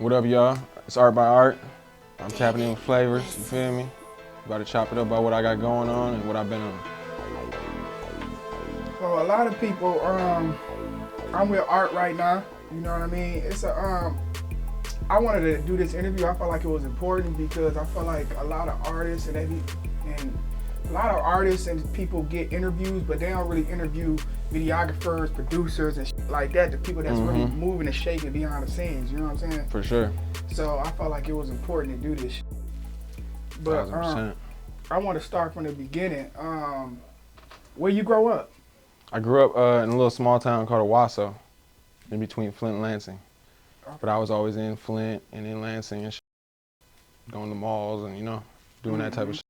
What up, y'all? It's Art by Art. I'm tapping in with flavors, you feel me? About to chop it up about what I got going on and what I've been on. So a lot of people, I'm with Art right now. You know what I mean? I wanted to do this interview. I felt like it was important because I feel like a lot of artists and people get interviews, but they don't really interview videographers, producers, and like that. The people that's really moving and shaking behind the scenes. You know what I'm saying? For sure. So I felt like it was important to do this. But 1000%. I want to start from the beginning. Where you grow up? I grew up in a little small town called Owasso, in between Flint and Lansing. Okay. But I was always in Flint and in Lansing and going to malls and, doing that type of shit.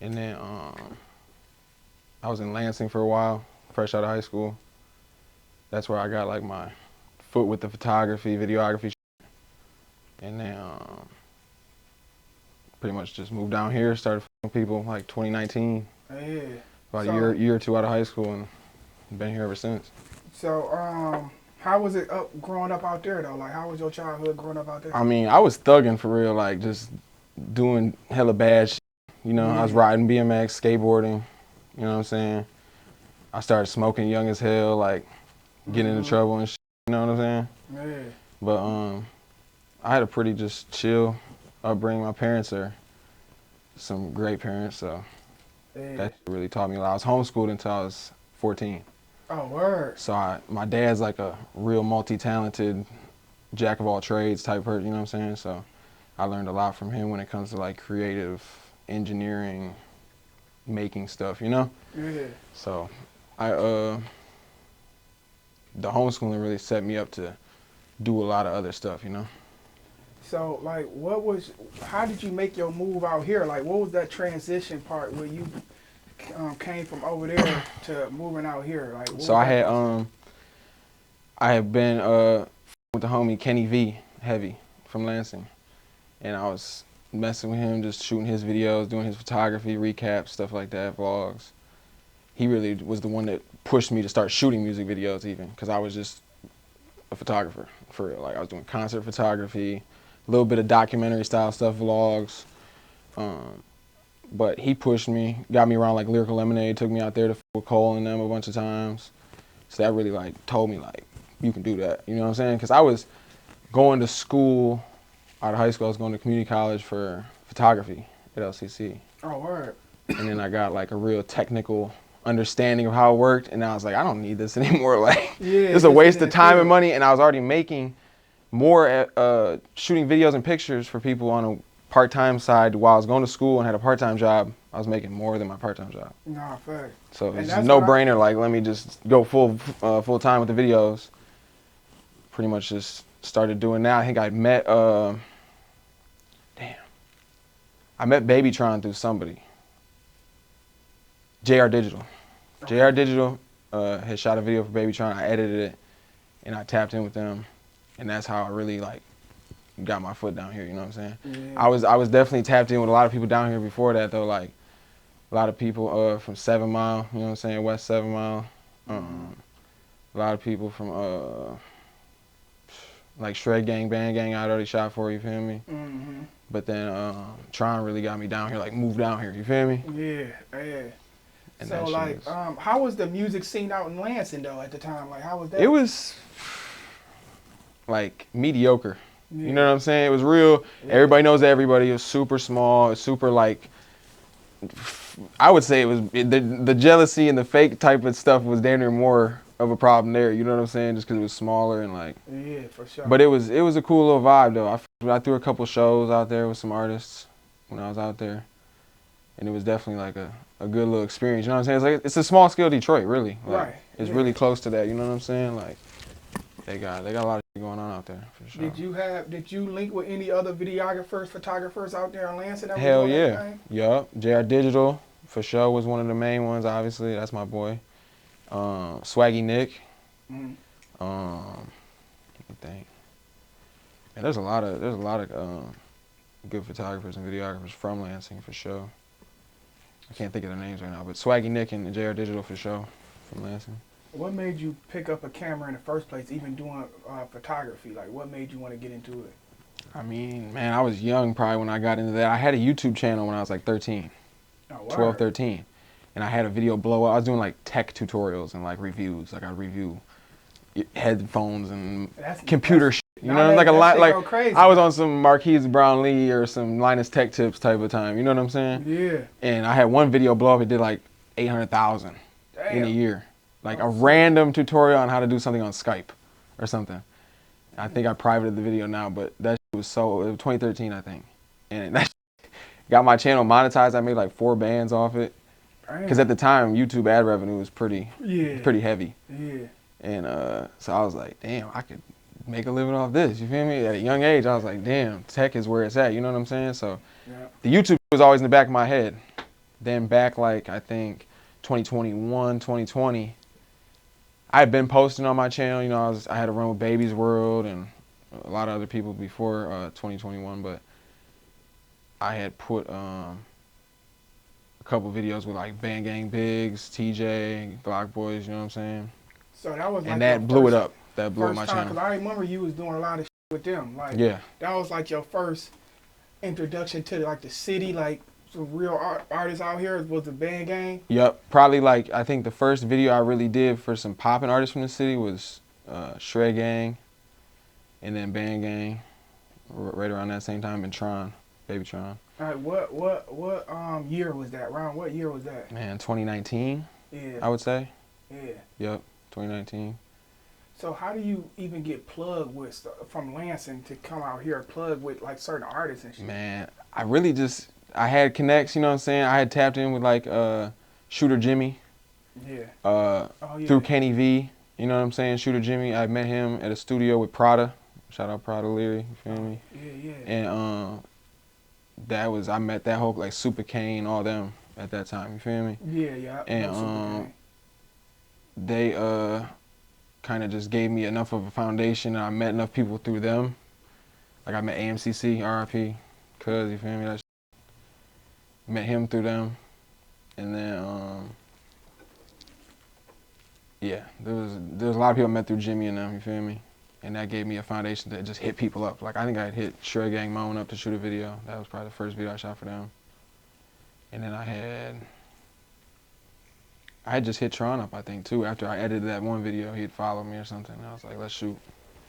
And then I was in Lansing for a while, fresh out of high school. That's where I got like my foot with the photography, videography shit. And then pretty much just moved down here, started f***ing people like 2019. Yeah. About a year or two out of high school, and been here ever since. So, how was it growing up out there though? Like, how was your childhood growing up out there? I mean, I was thugging for real, like just doing hella bad shit. I was riding BMX, skateboarding, you know what I'm saying? I started smoking young as hell, like getting into trouble and shit, you know what I'm saying? Yeah. But I had a pretty just chill upbringing. My parents are some great parents, so that really taught me a lot. I was homeschooled until I was 14. Oh, word. So my dad's like a real multi-talented, jack of all trades type person, you know what I'm saying? So I learned a lot from him when it comes to like creative engineering, making stuff, Yeah. So the homeschooling really set me up to do a lot of other stuff, So, like, how did you make your move out here? Like, what was that transition part where you came from over there to moving out here? Like, so I had been with the homie Kenny V Heavy from Lansing, and I was messing with him, just shooting his videos, doing his photography, recaps, stuff like that, vlogs. He really was the one that pushed me to start shooting music videos even, because I was just a photographer, for real. Like, I was doing concert photography, a little bit of documentary style stuff, vlogs. But he pushed me, got me around like Lyrical Lemonade, took me out there to with Cole and them a bunch of times. So that really like told me like, you can do that, you know what I'm saying? Because I was going to school, out of high school, I was going to community college for photography at LCC. Oh, word. And then I got like a real technical understanding of how it worked, and I was like, I don't need this anymore. Like, it's a waste of time and money, and I was already making more shooting videos and pictures for people on a part-time side while I was going to school and had a part-time job. I was making more than my part-time job. Nah, fact. So it's a no-brainer. Like, let me just go full time with the videos. Pretty much just started doing that. I think I met I met Baby Tron through somebody. JR Digital. Okay. JR Digital had shot a video for Baby Tron. I edited it, and I tapped in with them, and that's how I really like got my foot down here. You know what I'm saying? Yeah. I was definitely tapped in with a lot of people down here before that though. Like a lot of people from 7 Mile. You know what I'm saying? West 7 Mile. A lot of people from like Shred Gang, Bandgang. I'd already shot for. You feel me? But then Tron really got me down here. Like moved down here. You feel me? Yeah. And so like, how was the music scene out in Lansing though at the time? Like, how was that? It was like mediocre. Yeah. You know what I'm saying? It was real. Yeah. Everybody knows everybody. It was super small. It was super like, I would say it was the jealousy and the fake type of stuff was damn near more of a problem there. You know what I'm saying? Just because it was smaller and like. Yeah, for sure. But it was a cool little vibe though. I threw a couple shows out there with some artists when I was out there, and it was definitely like a good little experience. You know what I'm saying? It's a small scale Detroit, really. Like, right. It's really close to that. You know what I'm saying? Like they got a lot of shit going on out there for sure. Did you link with any other videographers, photographers out there in Lansing? Hell yeah. Yup. JR Digital for sure was one of the main ones. Obviously, that's my boy. Swaggy Nick. Let me think. And there's a lot of good photographers and videographers from Lansing for sure. I can't think of their names right now, but Swaggy Nick and JR Digital for sure from Lansing. What made you pick up a camera in the first place, even doing photography? Like, what made you want to get into it? I mean, man, I was young probably when I got into that. I had a YouTube channel when I was like 13, Oh, 12, word. 13. And I had a video blow up. I was doing like tech tutorials and like reviews. Like I review headphones and computer shit. You know, like a that lot. shit Like go crazy. I was on some Marquise Brownlee or some Linus Tech Tips type of time. You know what I'm saying? Yeah. And I had one video blow up. It did like 800,000 in a Damn. year. Like Oh, a shit. random tutorial on how to do something on Skype or something. I think I privated the video now, but that shit was so. It was 2013, I think, and that shit got my channel monetized. I made like 4 bands off it. Because at the time, YouTube ad revenue was pretty heavy. Yeah. And so I was like, damn, I could make a living off this. You feel me? At a young age, I was like, damn, tech is where it's at. You know what I'm saying? So Yeah. the YouTube was always in the back of my head. Then back like, I think 2021, 2020, I had been posting on my channel. You know, I had a run with Baby's World and a lot of other people before 2021, but I had put a couple videos with like Bandgang Biggs, TJ, Block Boys, you know what I'm saying? So that was like And that your blew it first- up. That blew up First my time, channel. because I remember you was doing a lot of shit with them. Like, Yeah. that was like your first introduction to like the city, like some real artists out here was the Bandgang. Yep. Probably like, I think the first video I really did for some popping artists from the city was Shred Gang and then Bandgang right around that same time, and Tron, Baby Tron. All right, what year was that? Around what year was that? Man, 2019, Yeah. I would say. Yeah. Yep, 2019. So how do you even get plugged with from Lansing to come out here plugged with like certain artists and shit? Man, I really just, I had connects, you know what I'm saying? I had tapped in with like Shooter Jimmy Yeah. Yeah. through Kenny V, you know what I'm saying? Shooter Jimmy, I met him at a studio with Prada. Shout out Prada Leary, you feel me? Yeah. And that was, I met that whole like Super Kane, all them at that time, you feel me? Yeah. And they kind of just gave me enough of a foundation, and I met enough people through them. Like I met AMCC, RIP, cuz, you feel me? That met him through them. And then yeah, there was a lot of people I met through Jimmy and them, you feel me? And that gave me a foundation to just hit people up. Like I think I had hit Shred Gang Moan up to shoot a video. That was probably the first video I shot for them. And then I had just hit Tron up, I think, too. After I edited that one video, he'd follow me or something. And I was like, let's shoot.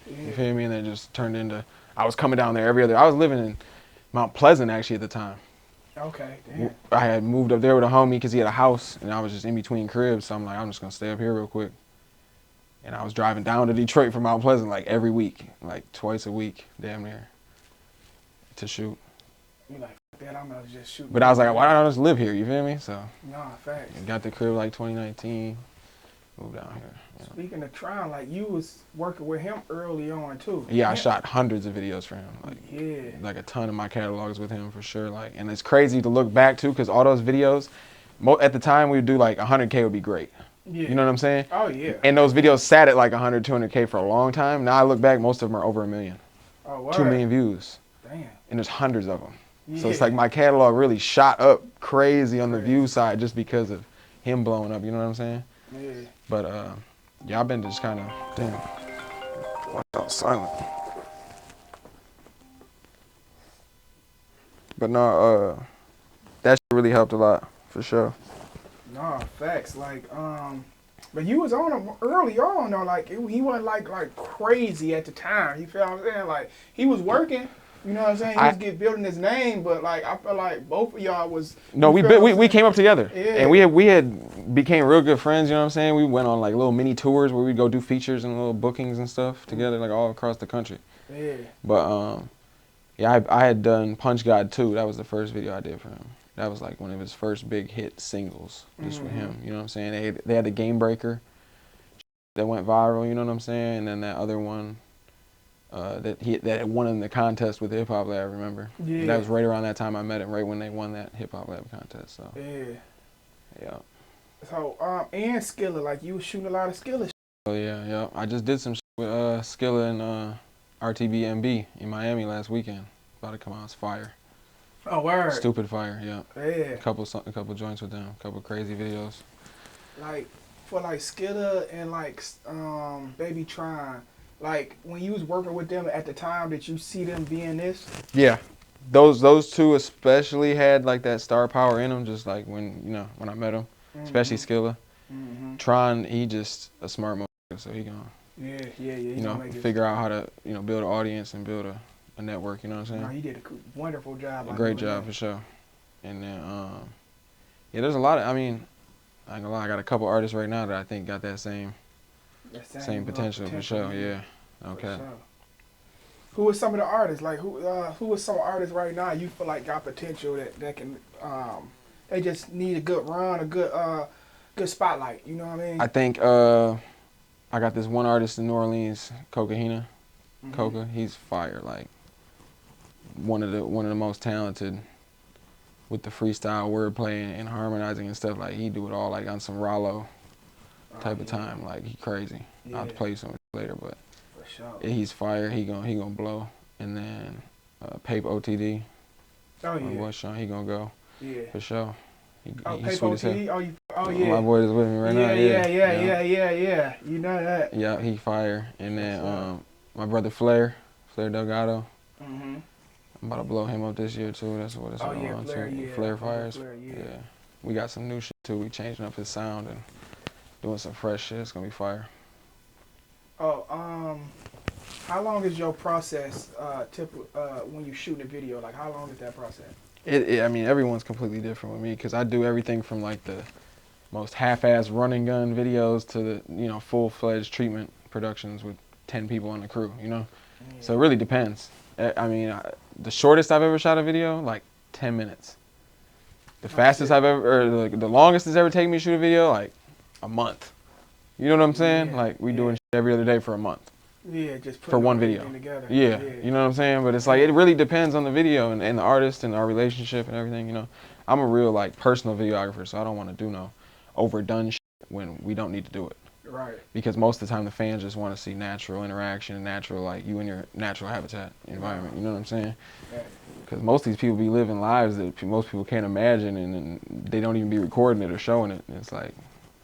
Yeah. You feel me? And then it just turned into, I was coming down there every other, I was living in Mount Pleasant actually at the time. Okay, damn. I had moved up there with a homie because he had a house, and I was just in between cribs. So I'm like, I'm just going to stay up here real quick. And I was driving down to Detroit from Mount Pleasant like every week, like twice a week, damn near, to shoot. You like, fuck that, I'm gonna just shoot. But I was like, why don't I just live here? You feel me? So Nah, facts. got the crib like 2019, moved down here. Yeah. Speaking of Tron, like you was working with him early on too. Yeah, I shot hundreds of videos for him. Like, yeah. Like a ton of my catalogs with him for sure. Like, and it's crazy to look back too, because all those videos, at the time we would do like 100K would be great. Yeah. You know what I'm saying? Oh yeah. And those videos sat at like 100, 200K for a long time. Now I look back, most of them are over 1 million. Oh, word. 2 million views. Damn. And there's hundreds of them. Yeah. So it's like my catalog really shot up crazy on the view side just because of him blowing up, you know what I'm saying? Yeah. But yeah, I've been just kind of, damn, watch out, silent. But no, that shit really helped a lot, for sure. Nah, facts. Like, but you was on him early on though. Like, he wasn't like crazy at the time. You feel what I'm saying? Like, he was working. You know what I'm saying? He was building his name, but like I feel like both of y'all was. No, we came up together, yeah. and we had became real good friends. You know what I'm saying? We went on like little mini tours where we'd go do features and little bookings and stuff together, like all across the country. Yeah. But yeah, I had done Punch God 2. That was the first video I did for him. That was like one of his first big hit singles, just with him. You know what I'm saying? They had the Game Breaker that went viral. You know what I'm saying? And then that other one that won in the contest with the Hip Hop Lab. Remember? Yeah. That was right around that time I met him. Right when they won that Hip Hop Lab contest. So Yeah. yeah. So and Skilla, like you was shooting a lot of Skilla. Oh yeah. I just did some shit with Skilla and RTBMB in Miami last weekend. About to come out. It's fire. Oh word. Stupid fire. Yeah. Yeah. A couple joints with them. A couple crazy videos. Like, for like Skilla and like Baby Tron, like when you was working with them at the time, did you see them being this? Yeah, those two especially had like that star power in them. Just like when I met them, especially Skilla. Tron, he just a smart motherfucker, so he gonna figure out how to build an audience and build a network. You know what I'm saying? No, he did a wonderful job. A great job for sure. And then yeah, there's a lot of. I mean, I ain't gonna lie, I got a couple artists right now that I think got that same potential for sure. Yeah. Okay. Sure. Who are some of the artists? Like who are some artists right now you feel like got potential that can they just need a good run, a good spotlight. You know what I mean? I think I got this one artist in New Orleans, Coca. Coca, he's fire. Like one of the most talented with the freestyle wordplay and harmonizing and stuff. Like he do it all like on some Rollo type of time. Like he crazy. I'll have to play you some later, but for sure. He's fire. He gonna blow. And then Pape OTD. Oh yeah. My boy Sean, he gonna go. Yeah. For sure. He's sweet as hell. Oh yeah. My boy is with me right now. Yeah. You know that. Yeah, he fire. And then my brother Flair Delgado. I'm about to blow him up this year too. That's what it's all on too. Flair fires. Yeah. We got some new shit too. We changing up his sound and doing some fresh shit. It's gonna be fire. Oh, how long is your process when you shoot a video? Like how long is that process? I mean, everyone's completely different with me because I do everything from like the most half-ass run and gun videos to the full-fledged treatment productions with 10 people on the crew. So it really depends. I mean, the shortest I've ever shot a video, like 10 minutes. The fastest I've ever, or the longest it's ever taken me to shoot a video, like a month. You know what I'm saying? Yeah, like we doing shit every other day for a month. Yeah, just for one video. Together. Yeah, you know what I'm saying? But it's like, it really depends on the video and the artist and our relationship and everything, I'm a real like personal videographer, so I don't want to do no overdone shit when we don't need to do it. Right. Because most of the time the fans just want to see natural interaction, natural, like you in your natural habitat environment, you know what I'm saying? Because most of these people be living lives that most people can't imagine, and they don't even be recording it or showing it. And it's like,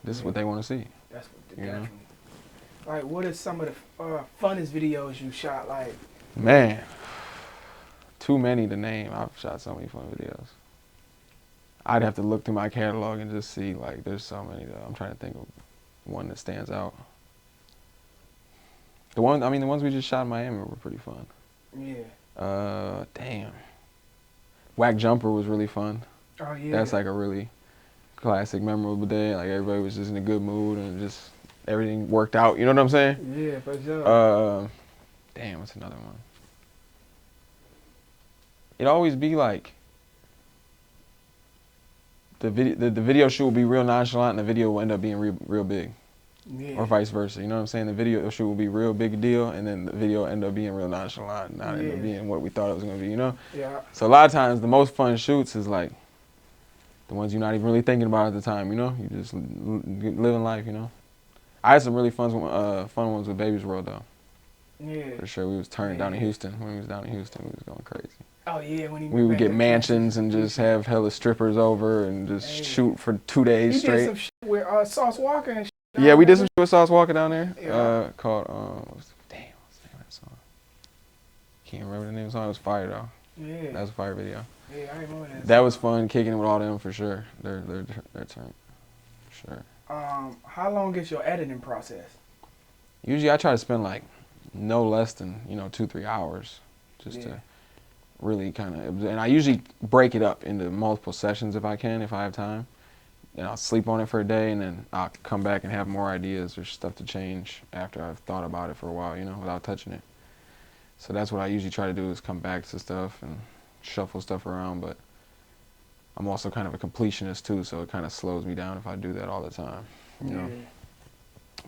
this is what they want to see. That's what definitely. Like, what are some of the funnest videos you shot? Like, man, too many to name. I've shot so many fun videos. I'd have to look through my catalog and just see, like, there's so many though. I'm trying to think of one that stands out. The ones we just shot in Miami were pretty fun. Yeah. Damn. Whack Jumper was really fun. Oh yeah. That's like a really classic, memorable day. Like everybody was just in a good mood and just everything worked out. You know what I'm saying? Yeah, for sure. Damn, what's another one? It'd always be like the video shoot will be real nonchalant and the video will end up being real big. Yeah. Or vice versa. You know what I'm saying? The video shoot will be real big deal and then the video end up being real nonchalant and not end up being what we thought it was going to be, Yeah. So a lot of times the most fun shoots is like the ones you're not even really thinking about at the time, You just living life, I had some really fun ones with Baby's World though. Yeah. For sure. We was turning down in Houston. When we was down in Houston, we was going crazy. Oh yeah, we would get mansions and just have hella strippers over and just shoot for 2 days straight. You did some shit with Sauce Walker and shit. Yeah, we did some shit with Sauce Walker down there. Called what's the name of that song? Can't remember the name of the song. It was fire though. Yeah. That was a fire video. Yeah, I remember that. That was fun kicking it with all them for sure. Their turn. For sure. How long is your editing process? Usually I try to spend like no less than 2-3 hours just to really kind of, and I usually break it up into multiple sessions if I have time. And I'll sleep on it for a day and then I'll come back and have more ideas or stuff to change after I've thought about it for a while, without touching it. So that's what I usually try to do, is come back to stuff and shuffle stuff around, but I'm also kind of a completionist too, so it kind of slows me down if I do that all the time, you know.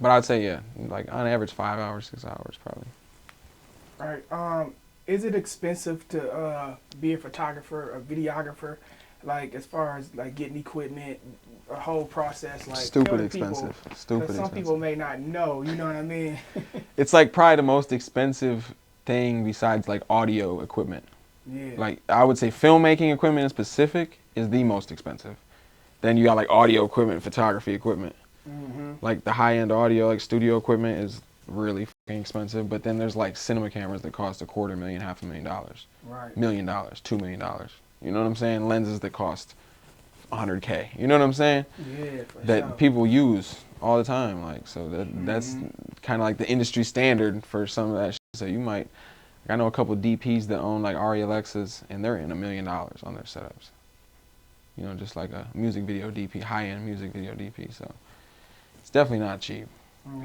But I'd say, like on average 5 hours, 6 hours probably. Right. Is it expensive to be a photographer, a videographer? Like as far as like getting equipment, a whole process, like stupid expensive. Some people may not know, you know what I mean? It's like probably the most expensive thing besides like audio equipment. Yeah. Like I would say filmmaking equipment in specific is the most expensive. Then you got like audio equipment, photography equipment. Like the high-end audio, like studio equipment is really fucking expensive, but then there's like cinema cameras that cost $250,000, $500,000, Right. $1 million, $2 million. You know what I'm saying? Lenses that cost $100K. You know what I'm saying? Yeah, for That sure. people use all the time. Like, so that's kind of like the industry standard for some of that shit. So you might, like, I know a couple of DPs that own like Arri Alexas, and they're in $1 million on their setups. You know, just like a music video DP, high-end music video DP. So it's definitely not cheap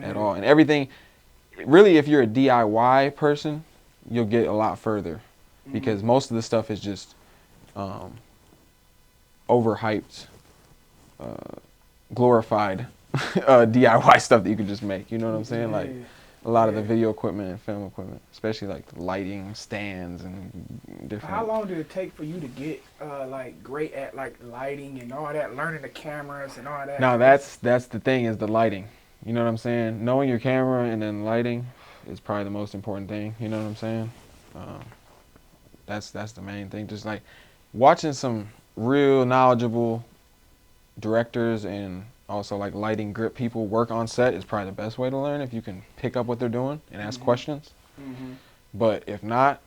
at all. And everything, really, if you're a DIY person, you'll get a lot further because most of the stuff is just overhyped, glorified DIY stuff that you can just make. You know what I'm saying? Like a lot of the video equipment and film equipment, especially like the lighting stands and different. How long did it take for you to get like great at like lighting and all that, learning the cameras and all that? Now that's the thing, is the lighting. You know what I'm saying? Knowing your camera and then lighting is probably the most important thing. You know what I'm saying? That's the main thing. Just like watching some real knowledgeable directors and also like lighting grip people work on set is probably the best way to learn, if you can pick up what they're doing and ask questions. But if not,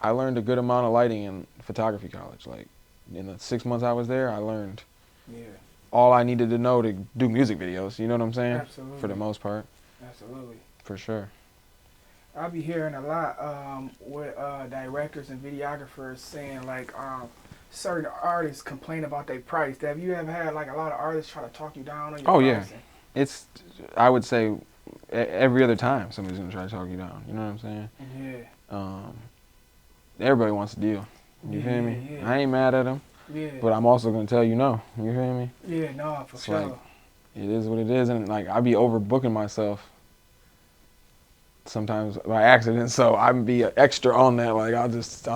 I learned a good amount of lighting in photography college. Like in the 6 months I was there, I learned all I needed to know to do music videos. You know what I'm saying? Absolutely. For the most part. Absolutely. For sure. I'll be hearing a lot with directors and videographers saying like certain artists complain about their price. Have you ever had like a lot of artists try to talk you down on your pricing? Yeah. It's, I would say every other time somebody's gonna try to talk you down. You know what I'm saying? Yeah. Everybody wants a deal. You feel me? Yeah. I ain't mad at them. Yeah. But I'm also gonna tell you no. You feel me? Yeah, no, for sure. Like, it is what it is, and like I be overbooking myself sometimes by accident, so I be extra on that. Like I'll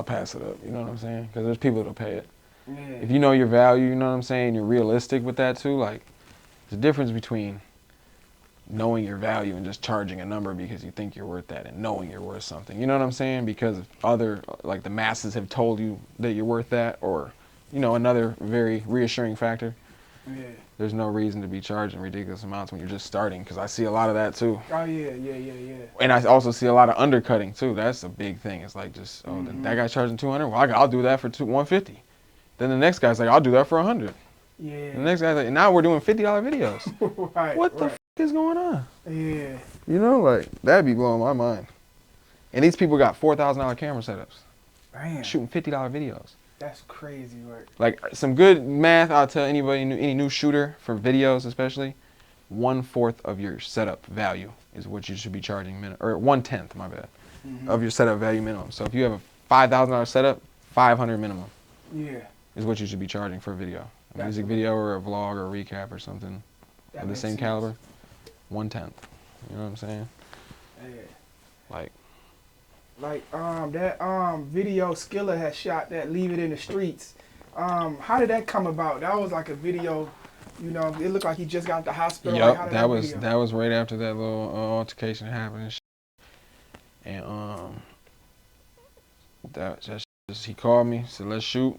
pass it up. You know what I'm saying? Because there's people that'll pay it. Yeah. If you know your value, you know what I'm saying. You're realistic with that too. Like there's a difference between knowing your value and just charging a number because you think you're worth that, and knowing you're worth something. You know what I'm saying? Because other, like the masses have told you that you're worth that, or you know, another very reassuring factor. Yeah. There's no reason to be charging ridiculous amounts when you're just starting, because I see a lot of that too. Oh yeah. And I also see a lot of undercutting too. That's a big thing. It's like just, oh, that guy's charging 200. Well, I'll do that for 150. Then the next guy's like, I'll do that for 100. Yeah. The next guy's like, and now we're doing $50 videos. Right. What the f is going on? Yeah. You know, like that'd be blowing my mind. And these people got $4,000 camera setups, Damn. shooting $50 videos. That's crazy work. Like some good math, I'll tell anybody, any new shooter for videos especially, 1/4 of your setup value is what you should be charging minimum, or 1/10, my bad, of your setup value minimum. So if you have a $5,000 setup, $500 minimum Yeah. is what you should be charging for a video, a music video or a vlog or a recap or something of the same caliber. 1/10. You know what I'm saying? Yeah. Like that video Skilla had shot, that Leave It in the Streets. How did that come about? That was like a video, you know, it looked like he just got to the hospital. Yep, like, that was right after that little altercation happened and shit. And he called me, said let's shoot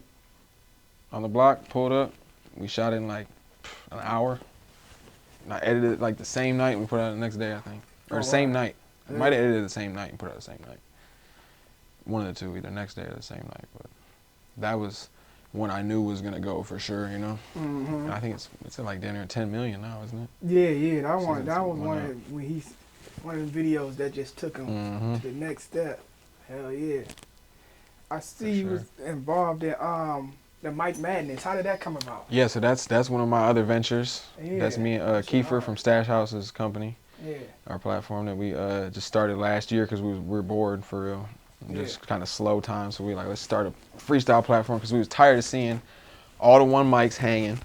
on the block, pulled up. We shot in like an hour. And I edited it like the same night and we put it out the next day, I think. Or the same night. I might have edited it the same night and put it out the same night. One of the two, either next day or the same night. But that was when I knew was gonna go for sure, you know. And I think it's at like dinner at 10 million now, isn't it? Yeah. That was one of the videos that just took him to the next step. Hell yeah. I see you was involved in the Mike Madness. How did that come about? Yeah, so that's one of my other ventures. Yeah, that's me and Kiefer from Stash House's company. Yeah. Our platform that we just started last year because we're bored for real. Just kind of slow time, so we like, let's start a freestyle platform because we was tired of seeing all the one mics hanging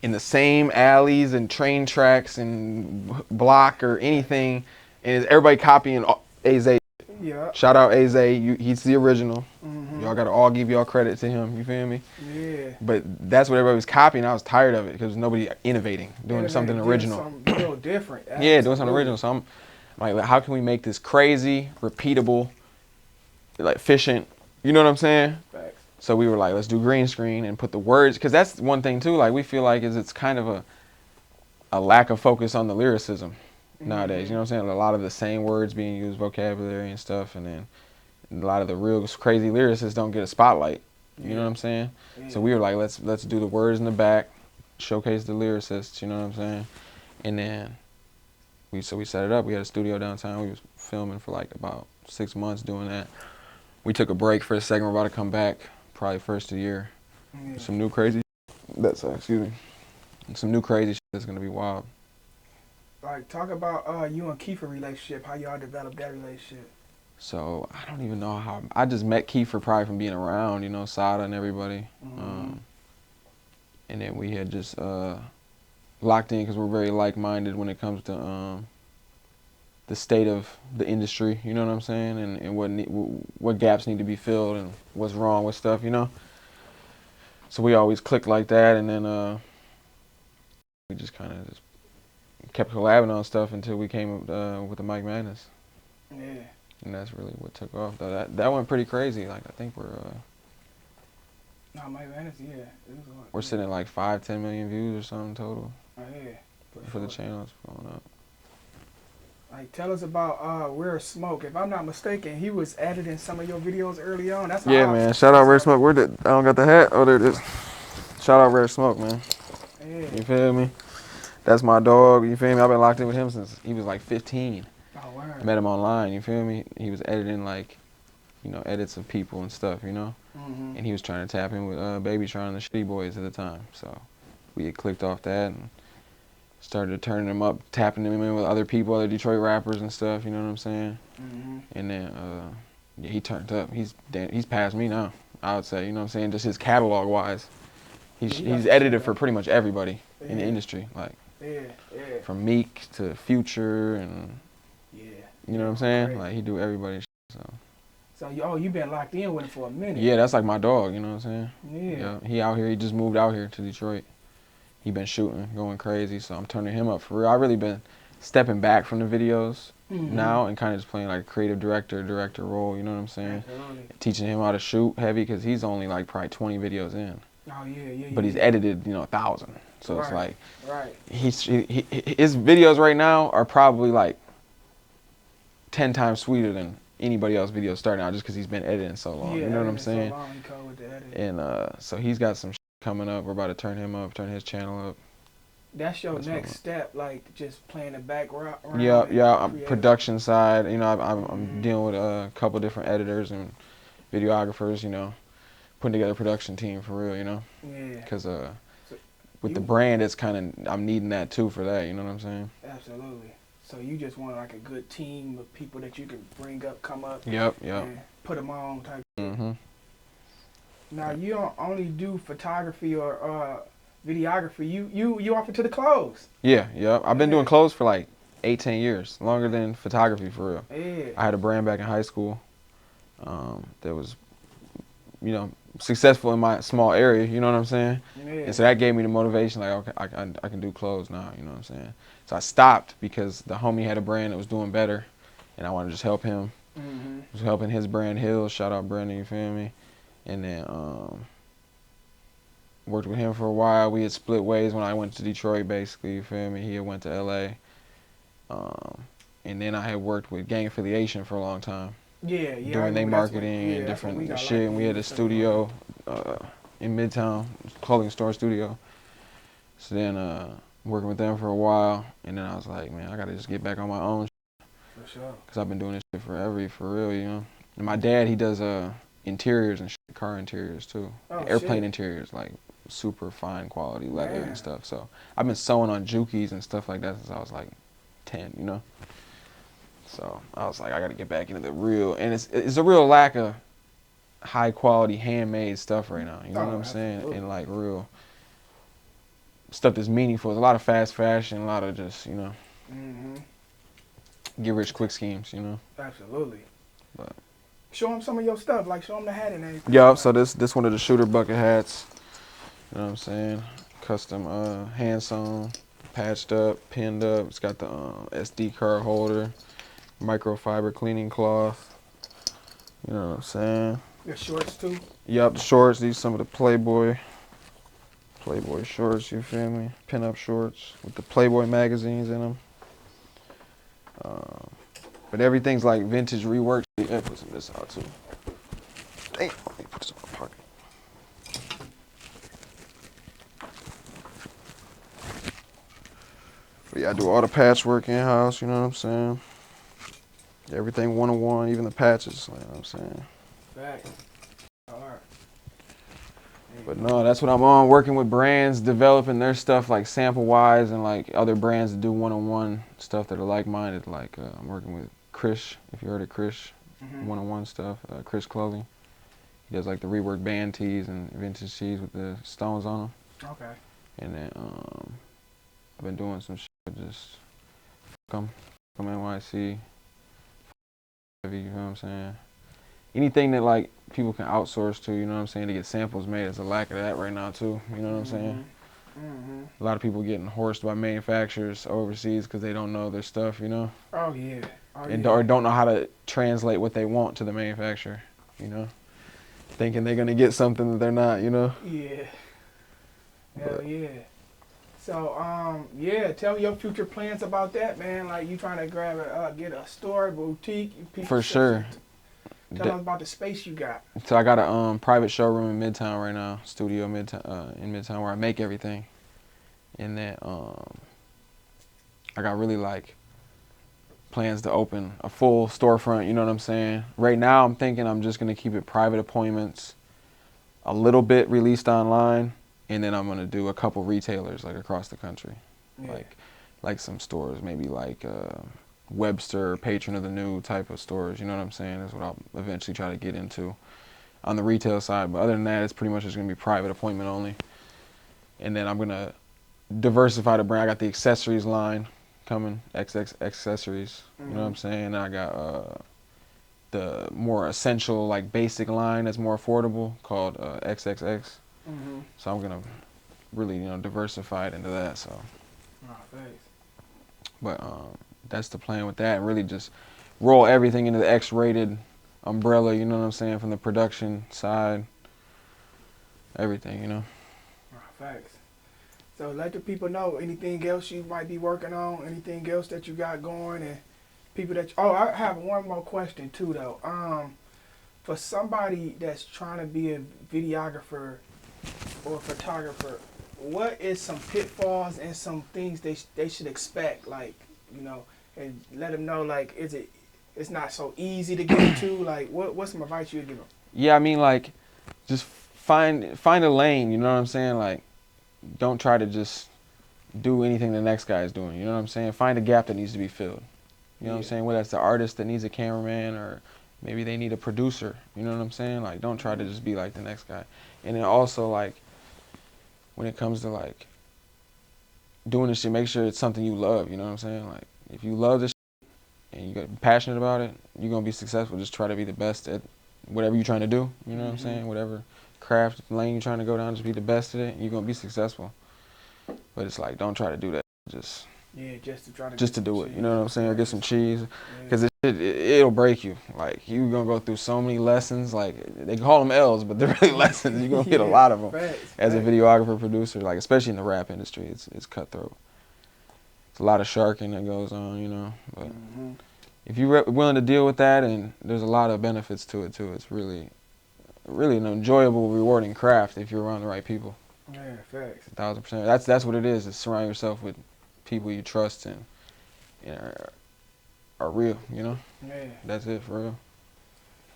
in the same alleys and train tracks and block or anything, and everybody copying AZ. Yeah. Shout out AZ, he's the original. Y'all gotta all give y'all credit to him. You feel me? Yeah. But that's what everybody was copying. I was tired of it because nobody innovating, doing something original. Something real different. Yeah, doing something original. So I'm like, how can we make this crazy, repeatable, like efficient? You know what I'm saying? Facts. So we were like, let's do green screen and put the words, because that's one thing too. Like we feel like it's kind of a lack of focus on the lyricism nowadays. You know what I'm saying? A lot of the same words being used, vocabulary and stuff, and then a lot of the real crazy lyricists don't get a spotlight. You know what I'm saying? Yeah. So we were like, let's do the words in the back, showcase the lyricists. You know what I'm saying? And then we set it up. We had a studio downtown. We was filming for like about 6 months doing that. We took a break for a second. We're about to come back, probably first of the year. Yeah. Some new crazy. Excuse me. Some new crazy shit that's gonna be wild. Like, talk about you and Kiefer relationship, how y'all developed that relationship. So I don't even know how. I just met Kiefer probably from being around, you know, Sada and everybody. And then we had just locked in because we're very like-minded when it comes to the state of the industry. You know what I'm saying? And what gaps need to be filled and what's wrong with stuff. You know. So we always clicked like that, and then we just kind of just kept collabing on stuff until we came up with the Mike Madness. Yeah. And that's really what took off. Though that went pretty crazy. Like I think we're No, Mike Madness, yeah. It was we're sitting at like 5-10 million views or something total. Oh, yeah. For the channel, it's going up. Like, tell us about Rare Smoke. If I'm not mistaken, he was editing some of your videos early on. That's yeah, man. Shout out Rare Smoke. I don't got the hat. Oh, there it is. Shout out Rare Smoke, man. Yeah. You feel me? That's my dog. You feel me? I've been locked in with him since he was like 15. Oh, word. I met him online. You feel me? He was editing like, you know, edits of people and stuff. You know. And he was trying to tap in with Baby Tron and the Shitty Boys at the time. So we had clicked off that and started turning him up, tapping him in with other people, other Detroit rappers and stuff. You know what I'm saying? And then yeah, he turned up. He's past me now, I would say. You know what I'm saying? Just his catalog wise, he's edited for pretty much everybody in the industry, like from Meek to Future and you know what I'm saying? Great. Like he do everybody. So you been locked in with him for a minute. Yeah, that's like my dog. You know what I'm saying? Yeah. He out here. He just moved out here to Detroit. He been shooting, going crazy. So I'm turning him up for real. I really been stepping back from the videos now and kind of just playing like a creative director role. You know what I'm saying? Absolutely. Teaching him how to shoot heavy because he's only like probably 20 videos in. Oh yeah. But he's edited, you know, 1,000. So it's like right. His videos right now are probably like 10 times sweeter than anybody else's videos starting out just because he's been editing so long. Yeah, you know what I'm saying? So long, he come with the edit. And so he's got some coming up. We're about to turn him up, turn his channel up. That's your next step, like just playing the background. Yeah. Production side, you know, I'm dealing with a couple different editors and videographers, you know, putting together a production team for real, you know. Yeah. Because with the brand, it's kind of, I'm needing that too for that, you know what I'm saying? Absolutely. So you just want like a good team of people that you can bring up, come up. Yep. And put them on type. Now Yep. you don't only do photography or videography. You offer to the clothes. Yeah. I've been doing clothes for like 8-10 years, longer than photography for real. Yeah. I had a brand back in high school that was, you know, successful in my small area. You know what I'm saying? Yeah. And so that gave me the motivation. Like, okay, I can do clothes now. You know what I'm saying? So I stopped because the homie had a brand that was doing better, and I wanted to just help him. I was helping his brand Hills. Shout out Brandon. You feel me? And then worked with him for a while. We had split ways when I went to Detroit, basically. You feel me? He had went to L.A. And then I had worked with Gang Affiliation for a long time. Yeah. Doing their marketing and different shit. And we had a studio in Midtown, clothing store studio. So then working with them for a while, and then I was like, man, I gotta just get back on my own. For sure. Cause I've been doing this shit forever, for real, you know. And my dad, he does interiors and shit, car interiors too, airplane interiors, like super fine quality leather and stuff. So I've been sewing on Jukies and stuff like that since I was like 10, you know. So I was like, I gotta get back into the real, and it's a real lack of high quality handmade stuff right now. You know what I'm saying? And like real stuff that's meaningful. There's a lot of fast fashion, a lot of just, you know, get rich quick schemes, you know. Absolutely. But show them some of your stuff, like show them the hat and everything. Yeah, so this one of the shooter bucket hats. You know what I'm saying? Custom hand sewn, patched up, pinned up. It's got the SD card holder, microfiber cleaning cloth. You know what I'm saying? Your shorts too? Yup, the shorts. These some of the Playboy Playboy shorts, you feel me? Pin-up shorts with the Playboy magazines in them. But everything's like vintage reworked. Yeah, put some of this out too. Damn, let me put this in my pocket. But yeah, I do all the patchwork in-house, you know what I'm saying? Everything one-on-one, even the patches, you know what I'm saying? Facts. All right. But no, that's what I'm on, working with brands, developing their stuff like sample-wise and like other brands that do one-on-one stuff that are like-minded. Like I'm working with Krish, if you heard of Krish, one-on-one stuff, Krish Clothing. He does like the reworked band tees and vintage tees with the stones on them. Okay. And then I've been doing some shit with just come NYC, heavy, you know what I'm saying? Anything that like people can outsource to, you know what I'm saying, to get samples made. There's a lack of that right now too, you know what I'm saying? A lot of people getting horsed by manufacturers overseas because they don't know their stuff, you know? Oh yeah. Or don't know how to translate what they want to the manufacturer, you know? Thinking they're gonna get something that they're not, you know? Yeah. Hell yeah. So, yeah, tell me your future plans about that, man. Like, you trying to get a store, boutique? For sure. Tell them about the space you got. So I got a private showroom in Midtown right now, studio in Midtown where I make everything. And then I got really like plans to open a full storefront, you know what I'm saying? Right now I'm thinking I'm just gonna keep it private appointments, a little bit released online, and then I'm gonna do a couple retailers like across the country. Yeah. Like some stores, maybe like Webster, Patron of the New type of stores, you know what I'm saying? That's what I'll eventually try to get into on the retail side. But other than that, it's pretty much just gonna be private appointment only. And then I'm gonna diversify the brand. I got the accessories line coming, XX accessories, you know what I'm saying? And I got the more essential, like basic line that's more affordable called XXX. So I'm gonna really, you know, diversify it into that. So. Oh, thanks. But that's the plan with that. Really just roll everything into the X-rated umbrella, you know what I'm saying, from the production side, everything, you know. Oh, thanks. So let the people know anything else you might be working on, anything else that you got going, and people that. I have one more question too, though. For somebody that's trying to be a videographer or photographer, what is some pitfalls and some things they should expect, like, you know, and let them know, like, it's not so easy to get into, like, what's some advice you'd give them? Yeah, I mean, like, just find a lane, you know what I'm saying? Like, don't try to just do anything the next guy is doing, you know what I'm saying? Find a gap that needs to be filled. You know what I'm saying? Whether that's the artist that needs a cameraman or maybe they need a producer, you know what I'm saying? Like, don't try to just be like the next guy. And then also, like, when it comes to, like, doing this shit, make sure it's something you love, you know what I'm saying? Like, if you love this shit and you're passionate about it, you're going to be successful. Just try to be the best at whatever you're trying to do, you know what I'm saying? Whatever craft lane you're trying to go down, just be the best at it, and you're going to be successful. But it's like, don't try to do that. Just to do it, you know what I'm saying? Or get some cheese, because it'll break you. Like, you're going to go through so many lessons. Like, they call them L's, but they're really lessons. You're going to get a lot of them as a videographer, producer, like, especially in the rap industry. It's cutthroat. It's a lot of sharking that goes on, you know. But if you're willing to deal with that, and there's a lot of benefits to it, too. It's really an enjoyable, rewarding craft if you're around the right people. Yeah, facts. 1000%. That's what it is surround yourself with people you trust and are real, you know? Yeah. That's it, for real.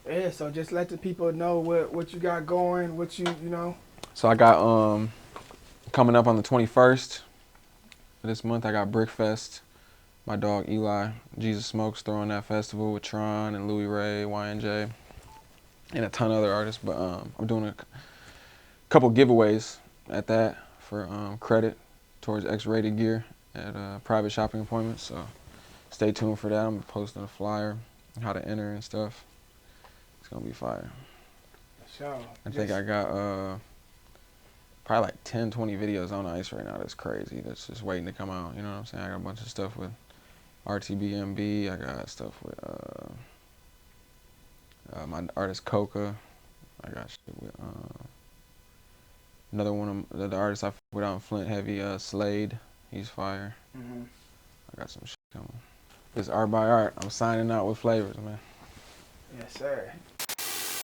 Yeah, so just let the people know what you got going, what you know. So I got, coming up on the 21st of this month, I got Brickfest. My dog Eli, Jesus Smokes, throwing that festival with Tron and Louis Ray, YNJ, and a ton of other artists. But I'm doing a couple giveaways at that for credit towards X-rated gear at private shopping appointments. So stay tuned for that. I'm posting a flyer, how to enter and stuff. It's gonna be fire. Sure. I think I got probably like 10, 20 videos on ice right now. That's crazy. That's just waiting to come out. You know what I'm saying? I got a bunch of stuff with RTBMB. I got stuff with my artist Coca. I got shit with Another one of the artists I fuck with out in Flint heavy, Slade. He's fire. I got some shit coming. It's art by art. I'm signing out with flavors, man. Yes, sir.